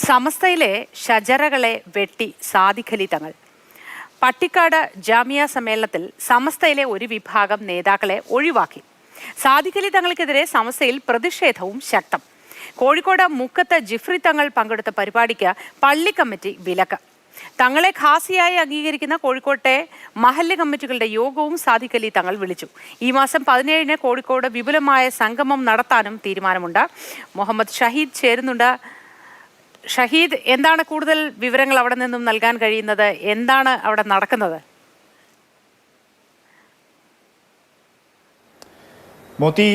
സമസ്തയിലെ ഷജറകളെ വെട്ടി സാദിഖലി തങ്ങൾ. പട്ടിക്കാട് ജാമിയ സമ്മേളനത്തിൽ സമസ്തയിലെ ഒരു വിഭാഗം നേതാക്കളെ ഒഴിവാക്കി. സാദിഖലി തങ്ങൾക്കെതിരെ സമസ്തയിൽ പ്രതിഷേധവും ശക്തം. കോഴിക്കോട് മുക്കത്ത് ജിഫ്രി തങ്ങൾ പങ്കെടുത്ത പരിപാടിക്ക് പള്ളി കമ്മിറ്റി വിലക്ക്. തങ്ങളെ ഖാസിയായി അംഗീകരിക്കുന്ന കോഴിക്കോട്ടെ മഹല്ല് കമ്മിറ്റികളുടെ യോഗവും സാദിഖലി തങ്ങൾ വിളിച്ചു. ഈ മാസം 17-ന് കോഴിക്കോട് വിപുലമായ സംഗമം നടത്താനും തീരുമാനമുണ്ട്. മുഹമ്മദ് ഷഹീദ് ചേരുന്നുണ്ട്. ഷഹീദ്, എന്താണ് കൂടുതൽ വിവരങ്ങൾ അവിടെ നിന്നും നൽകാൻ കഴിയുന്നത്? എന്താണ് അവിടെ നടക്കുന്നത്? മോത്തി,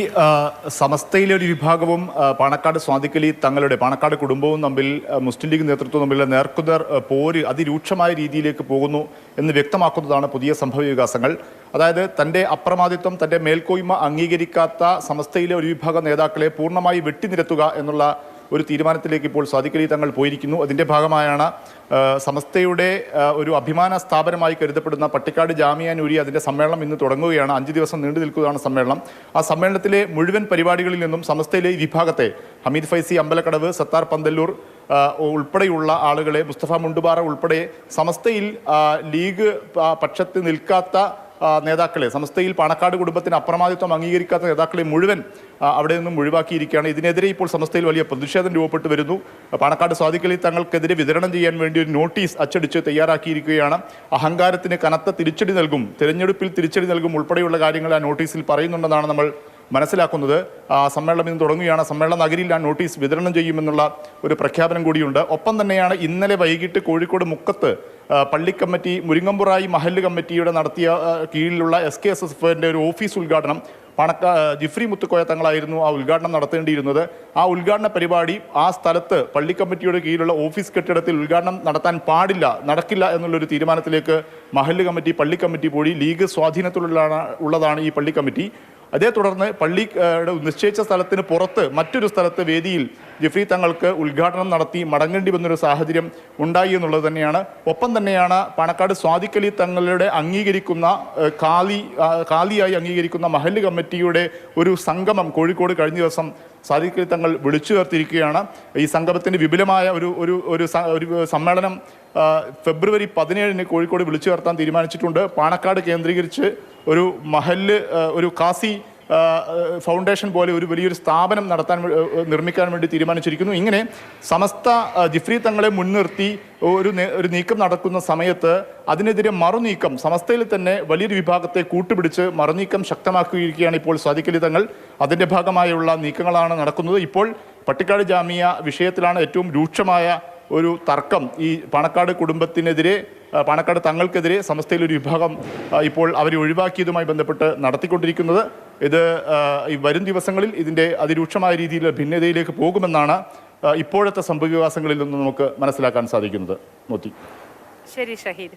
സമസ്തയിലെ ഒരു വിഭാഗവും പാണക്കാട് സാദിഖലി തങ്ങളുടെ പാണക്കാട് കുടുംബവും തമ്മിൽ മുസ്ലിം ലീഗ് നേതൃത്വം തമ്മിലുള്ള നേർക്കുനേർ പോര് അതിരൂക്ഷമായ രീതിയിലേക്ക് പോകുന്നു എന്ന് വ്യക്തമാക്കുന്നതാണ് പുതിയ സംഭവ വികാസങ്ങൾ. അതായത് തൻ്റെ അപ്രമാദിത്വം, തൻ്റെ മേൽക്കോയ്മ അംഗീകരിക്കാത്ത സമസ്തയിലെ ഒരു വിഭാഗം നേതാക്കളെ പൂർണ്ണമായി വെട്ടിനിരത്തുക എന്നുള്ള ഒരു തീരുമാനത്തിലേക്ക് ഇപ്പോൾ സാദിഖലി തങ്ങൾ പോയിരിക്കുന്നു. അതിൻ്റെ ഭാഗമായാണ് സമസ്തയുടെ ഒരു അഭിമാന സ്ഥാപനമായി കരുതപ്പെടുന്ന പട്ടിക്കാട് ജാമിയ നൂരിയ അതിൻ്റെ സമ്മേളനം ഇന്ന് തുടങ്ങുകയാണ്. 5 ദിവസം നീണ്ടു നിൽക്കുകയാണ് സമ്മേളനം. ആ സമ്മേളനത്തിലെ മുഴുവൻ പരിപാടികളിൽ നിന്നും സമസ്തയിലെ ഈ വിഭാഗത്തെ ഹമീദ് ഫൈസി അമ്പലക്കടവ്, സത്താർ പന്തല്ലൂർ ഉൾപ്പെടെയുള്ള ആളുകളെ, മുസ്തഫ മുണ്ടുപാറ ഉൾപ്പെടെ സമസ്തയിൽ ലീഗ് പക്ഷത്ത് നിൽക്കാത്ത നേതാക്കളെ, സമസ്തയിൽ പാണക്കാട് കുടുംബത്തിന് അപ്രമാദിത്വം അംഗീകരിക്കാത്ത നേതാക്കളെ മുഴുവൻ അവിടെ നിന്നും ഒഴിവാക്കിയിരിക്കുകയാണ്. ഇതിനെതിരെ ഇപ്പോൾ സമസ്തയിൽ വലിയ പ്രതിഷേധം രൂപപ്പെട്ടു വരുന്നു. പാണക്കാട് സാദിഖലി തങ്ങൾക്കെതിരെ വിതരണം ചെയ്യാൻ വേണ്ടി ഒരു നോട്ടീസ് അച്ചടിച്ച് തയ്യാറാക്കിയിരിക്കുകയാണ്. അഹങ്കാരത്തിന് കനത്ത തിരിച്ചടി നൽകും, തിരഞ്ഞെടുപ്പിൽ തിരിച്ചടി നൽകും ഉൾപ്പെടെയുള്ള കാര്യങ്ങൾ ആ നോട്ടീസിൽ പറയുന്നുണ്ടെന്നാണ് നമ്മൾ മനസ്സിലാക്കുന്നത്. സമ്മേളനം ഇന്ന് തുടങ്ങുകയാണ്. സമ്മേളന നഗരിയിൽ ആ നോട്ടീസ് വിതരണം ചെയ്യുമെന്നുള്ള ഒരു പ്രഖ്യാപനം കൂടിയുണ്ട്. ഒപ്പം തന്നെയാണ് ഇന്നലെ വൈകിട്ട് കോഴിക്കോട് മുക്കത്ത് പള്ളി കമ്മിറ്റി മുരിങ്ങമ്പുറായി മഹല്ല് കമ്മിറ്റിയുടെ നടത്തിയ കീഴിലുള്ള SKSFന്റെ ഒരു ഓഫീസ് ഉദ്ഘാടനം ജിഫ്രി മുത്തുക്കോയ തങ്ങളായിരുന്നു ആ ഉദ്ഘാടനം നടത്തേണ്ടിയിരുന്നത്. ആ ഉദ്ഘാടന പരിപാടി ആ സ്ഥലത്ത് പള്ളി കമ്മിറ്റിയുടെ കീഴിലുള്ള ഓഫീസ് കെട്ടിടത്തിൽ ഉദ്ഘാടനം നടത്താൻ പാടില്ല, നടക്കില്ല എന്നുള്ളൊരു തീരുമാനത്തിലേക്ക് മഹല്ല് കമ്മിറ്റി, പള്ളി കമ്മിറ്റി പോയി. ലീഗ് സ്വാധീനത്തിലുള്ളതാണ് ഈ പള്ളി കമ്മിറ്റി. അതേ തുടർന്ന് പള്ളിയുടെ നിശ്ചയിച്ച സ്ഥലത്തിന് പുറത്ത് മറ്റൊരു സ്ഥലത്ത് വേദിയിൽ ജിഫ്രി തങ്ങൾക്ക് ഉദ്ഘാടനം നടത്തി മടങ്ങേണ്ടി വന്നൊരു സാഹചര്യം ഉണ്ടായി എന്നുള്ളത് തന്നെയാണ്. ഒപ്പം തന്നെയാണ് പാണക്കാട് സാദിഖലി തങ്ങളുടെ അംഗീകരിക്കുന്ന കാലിയായി അംഗീകരിക്കുന്ന മഹല്ല് കമ്മിറ്റിയുടെ ഒരു സംഗമം കോഴിക്കോട് കഴിഞ്ഞ ദിവസം സാദിഖലി തങ്ങൾ വിളിച്ചു ചേർത്തിരിക്കുകയാണ്. ഈ സംഗമത്തിൻ്റെ വിപുലമായ ഒരു സമ്മേളനം ഫെബ്രുവരി 17-ന് കോഴിക്കോട് വിളിച്ചു ചേർത്താൻ തീരുമാനിച്ചിട്ടുണ്ട്. പാണക്കാട് കേന്ദ്രീകരിച്ച് ഒരു മഹല്ല്, ഒരു കാസി ഫൗണ്ടേഷൻ പോലെ ഒരു വലിയൊരു സ്ഥാപനം നിർമ്മിക്കാൻ വേണ്ടി തീരുമാനിച്ചിരിക്കുന്നു. ഇങ്ങനെ സമസ്ത ജിഫ്രി തങ്ങളെ മുൻനിർത്തി ഒരു നീക്കം നടക്കുന്ന സമയത്ത് അതിനെതിരെ മറുനീക്കം, സമസ്തയിൽ തന്നെ വലിയൊരു വിഭാഗത്തെ കൂട്ടുപിടിച്ച് മറുനീക്കം ശക്തമാക്കിയിരിക്കുകയാണ് ഇപ്പോൾ സാദിഖലി തങ്ങൾ. അതിൻ്റെ ഭാഗമായുള്ള നീക്കങ്ങളാണ് നടക്കുന്നത്. ഇപ്പോൾ പട്ടിക്കാട് ജാമിയ വിഷയത്തിലാണ് ഏറ്റവും രൂക്ഷമായ ഒരു തർക്കം. ഈ പാണക്കാട് കുടുംബത്തിനെതിരെ, പാണക്കാട് തങ്ങൾക്കെതിരെ സമസ്തയിൽ ഒരു വിഭാഗം ഇപ്പോൾ അവരെ ഒഴിവാക്കിയതുമായി ബന്ധപ്പെട്ട് നടത്തിക്കൊണ്ടിരിക്കുന്നത്. ഇത് ഈ വരും ദിവസങ്ങളിൽ ഇതിൻ്റെ അതിരൂക്ഷമായ രീതിയിൽ ഭിന്നതയിലേക്ക് പോകുമെന്നാണ് ഇപ്പോഴത്തെ സംഭവവികാസങ്ങളിൽ നിന്ന് നമുക്ക് മനസ്സിലാക്കാൻ സാധിക്കുന്നത്. മോത്തി. ശരി ഷഹീദ്.